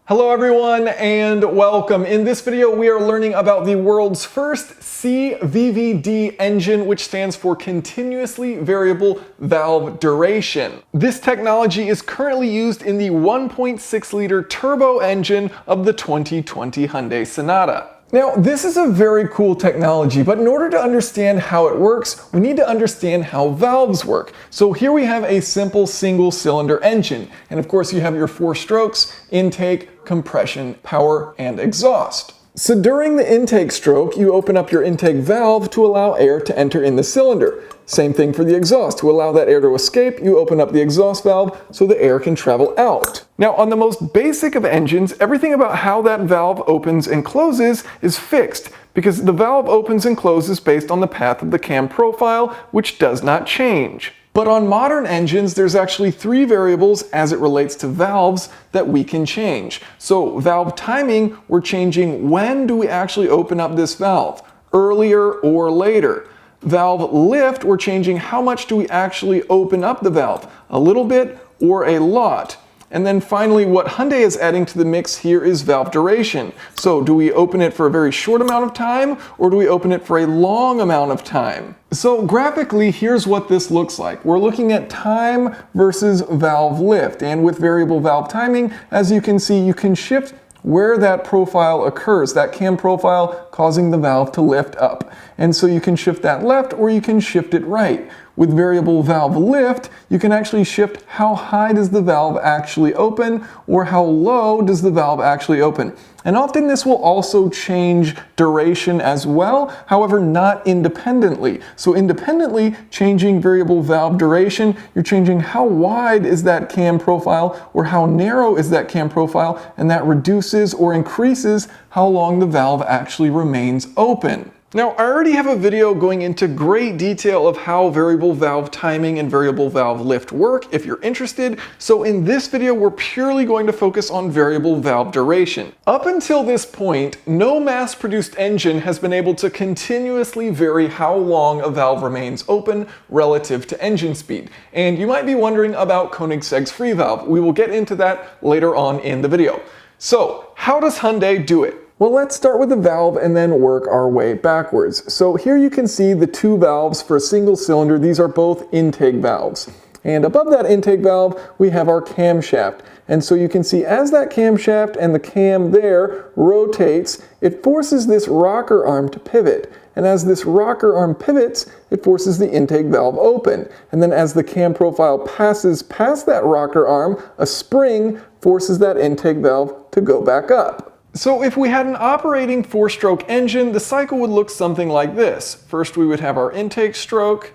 Hello everyone and welcome. In this video we are learning about the world's first Cvvd engine, which stands for continuously variable valve duration. This technology is currently used in the 1.6 liter turbo engine of the 2020 Hyundai Sonata. Now, this is a very cool technology, but in order to understand how it works, we need to understand how valves work. So here we have a simple single cylinder engine. And of course you have your 4 strokes: intake, compression, power, and exhaust. So during the intake stroke, you open up your intake valve to allow air to enter in the cylinder. Same thing for the exhaust. To allow that air to escape, you open up the exhaust valve so the air can travel out. Now, on the most basic of engines, everything about how that valve opens and closes is fixed, because the valve opens and closes based on the path of the cam profile, which does not change. But on modern engines, there's actually 3 variables as it relates to valves that we can change. So valve timing, we're changing when do we actually open up this valve, earlier or later. Valve lift, we're changing how much do we actually open up the valve, a little bit or a lot. And then finally, what Hyundai is adding to the mix here is valve duration. So do we open it for a very short amount of time, or do we open it for a long amount of time? So graphically, here's what this looks like. We're looking at time versus valve lift. And with variable valve timing, as you can see, you can shift where that profile occurs, that cam profile causing the valve to lift up. And so you can shift that left or you can shift it right. With variable valve lift, you can actually shift how high does the valve actually open or how low does the valve actually open. And often this will also change duration as well, however not independently. So independently, changing variable valve duration, you're changing how wide is that cam profile or how narrow is that cam profile, and that reduces or increases how long the valve actually remains open. Now, I already have a video going into great detail of how variable valve timing and variable valve lift work if you're interested. So in this video, we're purely going to focus on variable valve duration. Up until this point, no mass-produced engine has been able to continuously vary how long a valve remains open relative to engine speed. And you might be wondering about Koenigsegg's free valve. We will get into that later on in the video. So how does Hyundai do it? Well, let's start with the valve and then work our way backwards. So here you can see the 2 valves for a single cylinder. These are both intake valves. And above that intake valve, we have our camshaft. And so you can see as that camshaft and the cam there rotates, it forces this rocker arm to pivot. And as this rocker arm pivots, it forces the intake valve open. And then as the cam profile passes past that rocker arm, a spring forces that intake valve to go back up. So if we had an operating 4-stroke engine, the cycle would look something like this. First we would have our intake stroke,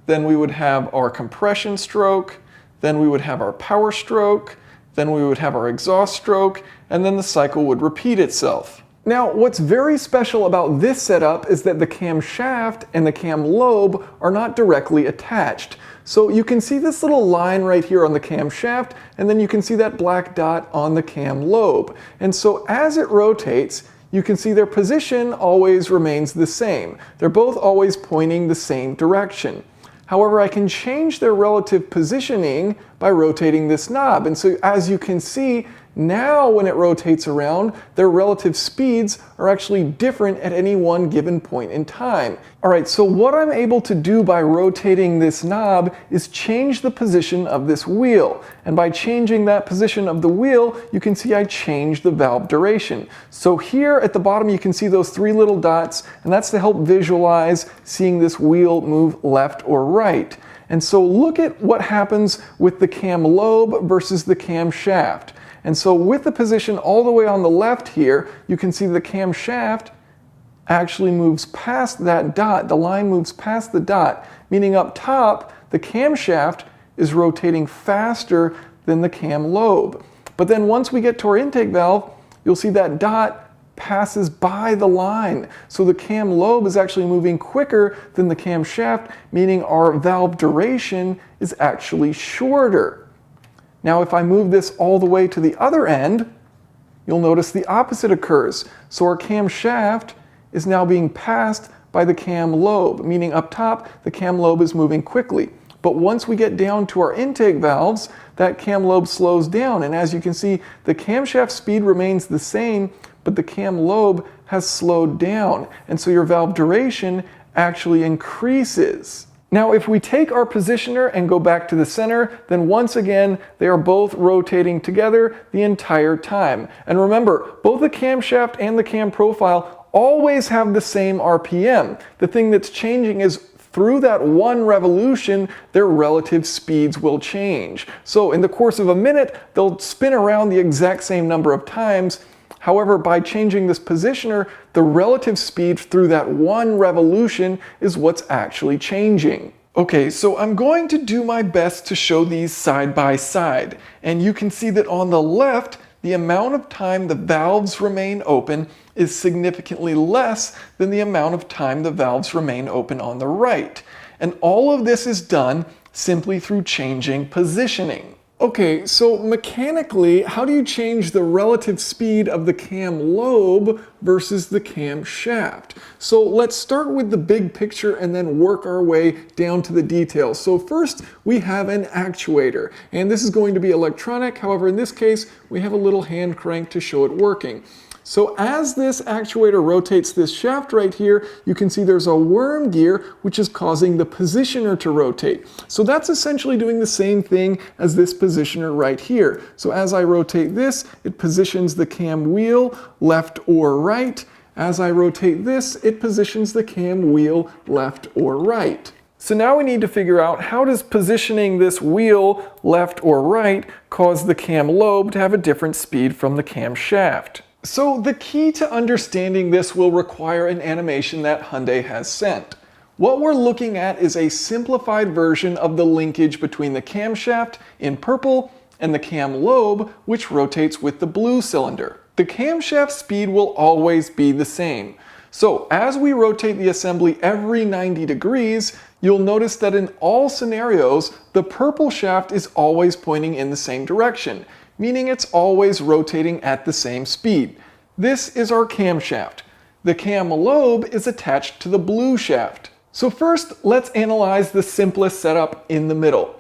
then we would have our compression stroke, then we would have our power stroke, then we would have our exhaust stroke, and then the cycle would repeat itself. Now, what's very special about this setup is that the camshaft and the cam lobe are not directly attached. So you can see this little line right here on the camshaft, and then you can see that black dot on the cam lobe. And so as it rotates, you can see their position always remains the same. They're both always pointing the same direction. However, I can change their relative positioning by rotating this knob. And so as you can see, now when it rotates around, their relative speeds are actually different at any one given point in time. Alright, so what I'm able to do by rotating this knob is change the position of this wheel. And by changing that position of the wheel, you can see I change the valve duration. So here at the bottom you can see those 3 little dots, and that's to help visualize seeing this wheel move left or right. And so look at what happens with the cam lobe versus the cam shaft. And so with the position all the way on the left here, you can see the camshaft actually moves past that dot. The line moves past the dot, meaning up top, the camshaft is rotating faster than the cam lobe. But then once we get to our intake valve, you'll see that dot passes by the line. So the cam lobe is actually moving quicker than the camshaft, meaning our valve duration is actually shorter. Now if I move this all the way to the other end, you'll notice the opposite occurs. So our camshaft is now being passed by the cam lobe, meaning up top, the cam lobe is moving quickly. But once we get down to our intake valves, that cam lobe slows down. And as you can see, the camshaft speed remains the same, but the cam lobe has slowed down. And so your valve duration actually increases. Now, if we take our positioner and go back to the center, then once again, they are both rotating together the entire time. And remember, both the camshaft and the cam profile always have the same RPM. The thing that's changing is through that one revolution, their relative speeds will change. So in the course of a minute, they'll spin around the exact same number of times. However, by changing this positioner, the relative speed through that one revolution is what's actually changing. Okay, so I'm going to do my best to show these side by side. And you can see that on the left, the amount of time the valves remain open is significantly less than the amount of time the valves remain open on the right. And all of this is done simply through changing positioning. Okay, so mechanically, how do you change the relative speed of the cam lobe versus the cam shaft? So let's start with the big picture and then work our way down to the details. So first, we have an actuator, and this is going to be electronic. However, in this case, we have a little hand crank to show it working. So as this actuator rotates this shaft right here, you can see there's a worm gear which is causing the positioner to rotate. So that's essentially doing the same thing as this positioner right here. So as I rotate this, it positions the cam wheel left or right. As I rotate this, it positions the cam wheel left or right. So now we need to figure out, how does positioning this wheel left or right cause the cam lobe to have a different speed from the cam shaft? So the key to understanding this will require an animation that Hyundai has sent. What we're looking at is a simplified version of the linkage between the camshaft in purple and the cam lobe, which rotates with the blue cylinder. The camshaft speed will always be the same. So as we rotate the assembly every 90 degrees, you'll notice that in all scenarios, the purple shaft is always pointing in the same direction, meaning it's always rotating at the same speed. This is our camshaft. The cam lobe is attached to the blue shaft. So first, let's analyze the simplest setup in the middle.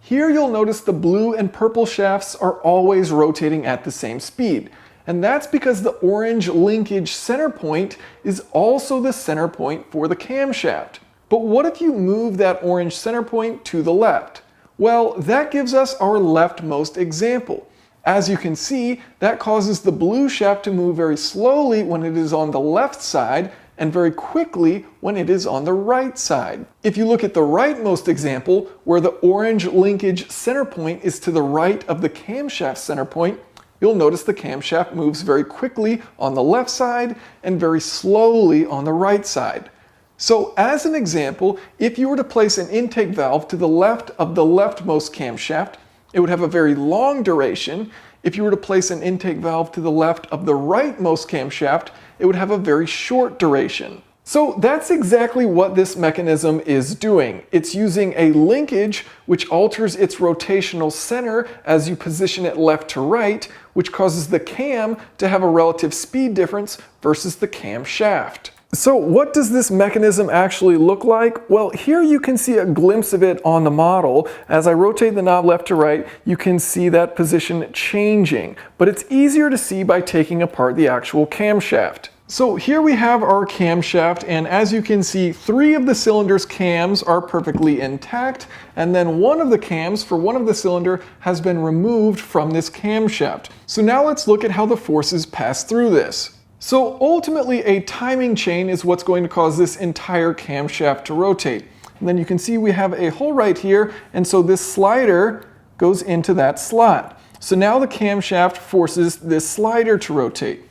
Here you'll notice the blue and purple shafts are always rotating at the same speed. And that's because the orange linkage center point is also the center point for the camshaft. But what if you move that orange center point to the left? Well, that gives us our leftmost example. As you can see, that causes the blue shaft to move very slowly when it is on the left side and very quickly when it is on the right side. If you look at the rightmost example, where the orange linkage center point is to the right of the camshaft center point, you'll notice the camshaft moves very quickly on the left side and very slowly on the right side. So as an example, if you were to place an intake valve to the left of the leftmost camshaft, it would have a very long duration. If you were to place an intake valve to the left of the rightmost camshaft, it would have a very short duration. So that's exactly what this mechanism is doing. It's using a linkage which alters its rotational center as you position it left to right, which causes the cam to have a relative speed difference versus the cam shaft. So what does this mechanism actually look like? Well, here you can see a glimpse of it on the model. As I rotate the knob left to right, you can see that position changing, but it's easier to see by taking apart the actual camshaft. So here we have our camshaft, and as you can see, 3 of the cylinder's cams are perfectly intact, and then one of the cams for one of the cylinder has been removed from this camshaft. So now let's look at how the forces pass through this. So ultimately, a timing chain is what's going to cause this entire camshaft to rotate. And then you can see we have a hole right here, and so this slider goes into that slot. So now the camshaft forces this slider to rotate.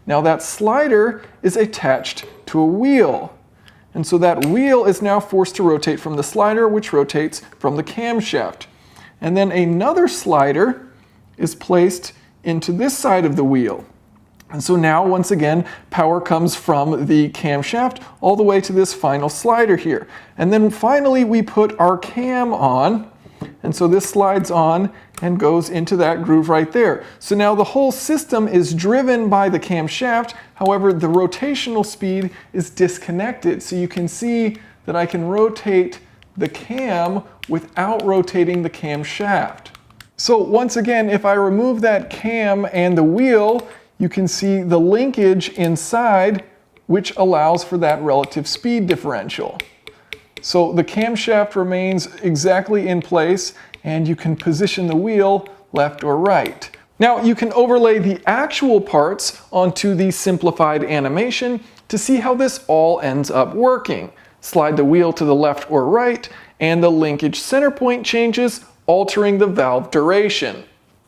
Now that slider is attached to a wheel. And so that wheel is now forced to rotate from the slider, which rotates from the camshaft. And then another slider is placed into this side of the wheel. And so now, once again, power comes from the camshaft all the way to this final slider here. And then finally, we put our cam on. And so this slides on and goes into that groove right there. So now the whole system is driven by the camshaft. However, the rotational speed is disconnected. So you can see that I can rotate the cam without rotating the camshaft. So once again, if I remove that cam and the wheel, you can see the linkage inside, which allows for that relative speed differential. So the camshaft remains exactly in place, and you can position the wheel left or right. Now you can overlay the actual parts onto the simplified animation to see how this all ends up working. Slide the wheel to the left or right, and the linkage center point changes, altering the valve duration.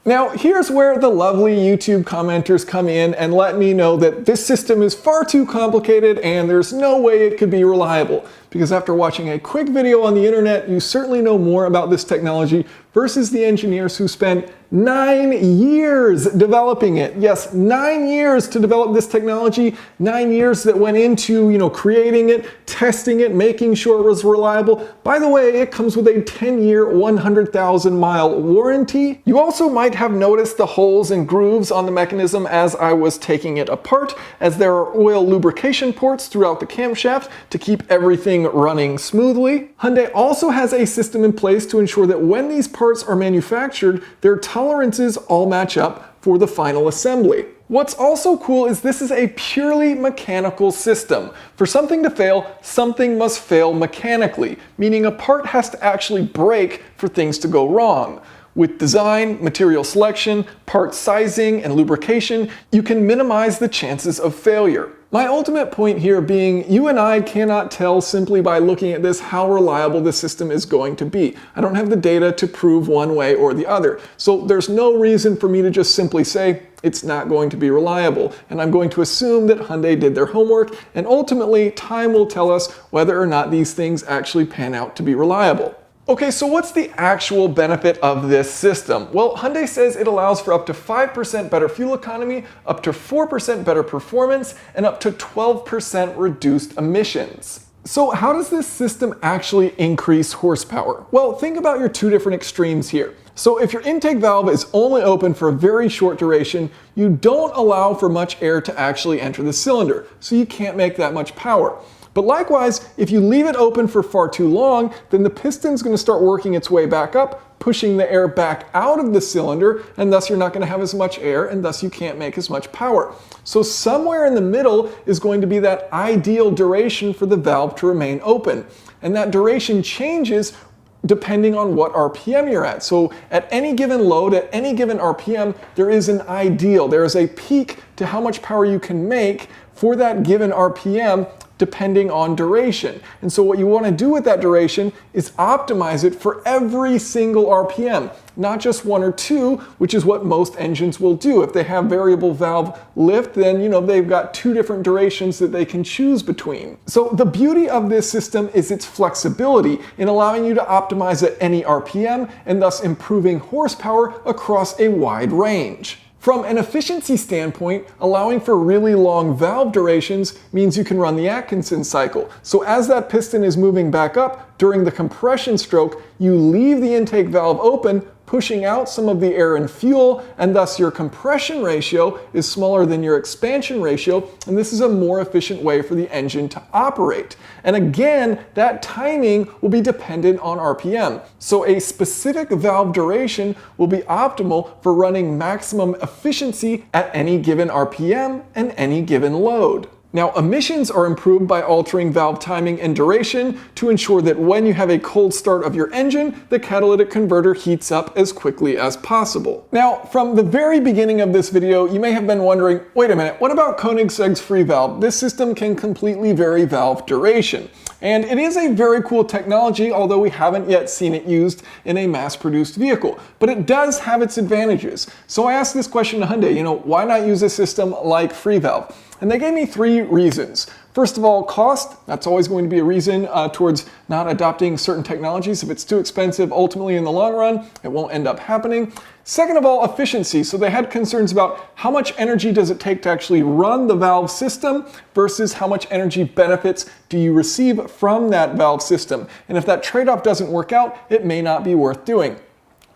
Now here's where the lovely YouTube commenters come in and let me know that this system is far too complicated and there's no way it could be reliable. Because after watching a quick video on the internet, you certainly know more about this technology versus the engineers who spent 9 years developing it. Yes, 9 years to develop this technology, 9 years that went into, creating it, testing it, making sure it was reliable. By the way, it comes with a 10-year, 100,000-mile warranty. You also might have noticed the holes and grooves on the mechanism as I was taking it apart, as there are oil lubrication ports throughout the camshaft to keep everything running smoothly. Hyundai also has a system in place to ensure that when these parts are manufactured, their tolerances all match up for the final assembly. What's also cool is this is a purely mechanical system. For something to fail, something must fail mechanically, meaning a part has to actually break for things to go wrong. With design, material selection, part sizing, and lubrication, you can minimize the chances of failure. My ultimate point here being, you and I cannot tell simply by looking at this how reliable this system is going to be. I don't have the data to prove one way or the other. So there's no reason for me to just simply say it's not going to be reliable. And I'm going to assume that Hyundai did their homework, and ultimately time will tell us whether or not these things actually pan out to be reliable. Okay, so what's the actual benefit of this system? Well, Hyundai says it allows for up to 5% better fuel economy, up to 4% better performance, and up to 12% reduced emissions. So how does this system actually increase horsepower? Well, think about your two different extremes here. So if your intake valve is only open for a very short duration, you don't allow for much air to actually enter the cylinder, so you can't make that much power. But likewise, if you leave it open for far too long, then the piston's going to start working its way back up, pushing the air back out of the cylinder, and thus you're not going to have as much air, and thus you can't make as much power. So somewhere in the middle is going to be that ideal duration for the valve to remain open. And that duration changes depending on what RPM you're at. So at any given load, at any given RPM, there is an ideal. There is a peak to how much power you can make for that given RPM depending on duration. And so what you want to do with that duration is optimize it for every single RPM, not just one or two, which is what most engines will do. If they have variable valve lift, then they've got two different durations that they can choose between. So the beauty of this system is its flexibility in allowing you to optimize at any RPM and thus improving horsepower across a wide range. From an efficiency standpoint, allowing for really long valve durations means you can run the Atkinson cycle. So as that piston is moving back up during the compression stroke, you leave the intake valve open, pushing out some of the air and fuel, and thus your compression ratio is smaller than your expansion ratio, and this is a more efficient way for the engine to operate. And again, that timing will be dependent on RPM. So a specific valve duration will be optimal for running maximum efficiency at any given RPM and any given load. Now, emissions are improved by altering valve timing and duration to ensure that when you have a cold start of your engine, the catalytic converter heats up as quickly as possible. Now, from the very beginning of this video, you may have been wondering, wait a minute, what about Koenigsegg's free valve? This system can completely vary valve duration. And it is a very cool technology, although we haven't yet seen it used in a mass-produced vehicle. But it does have its advantages. So I asked this question to Hyundai, why not use a system like free valve? And they gave me 3 reasons. First of all, cost. That's always going to be a reason towards not adopting certain technologies. If it's too expensive, ultimately in the long run, it won't end up happening. Second of all, efficiency. So they had concerns about how much energy does it take to actually run the valve system versus how much energy benefits do you receive from that valve system. And if that trade-off doesn't work out, it may not be worth doing.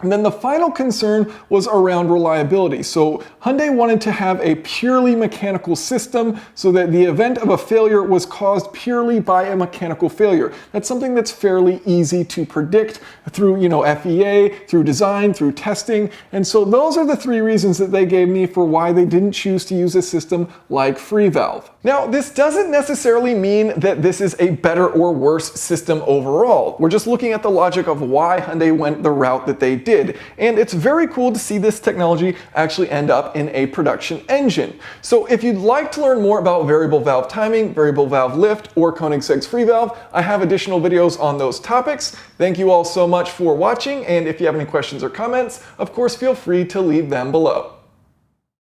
And then the final concern was around reliability. So Hyundai wanted to have a purely mechanical system so that the event of a failure was caused purely by a mechanical failure. That's something that's fairly easy to predict through, FEA, through design, through testing. And so those are the three reasons that they gave me for why they didn't choose to use a system like free valve. Now, this doesn't necessarily mean that this is a better or worse system overall. We're just looking at the logic of why Hyundai went the route that they did. And it's very cool to see this technology actually end up in a production engine. So if you'd like to learn more about variable valve timing, variable valve lift, or Koenigsegg's free valve, I have additional videos on those topics. Thank you all so much for watching, and if you have any questions or comments, of course, feel free to leave them below.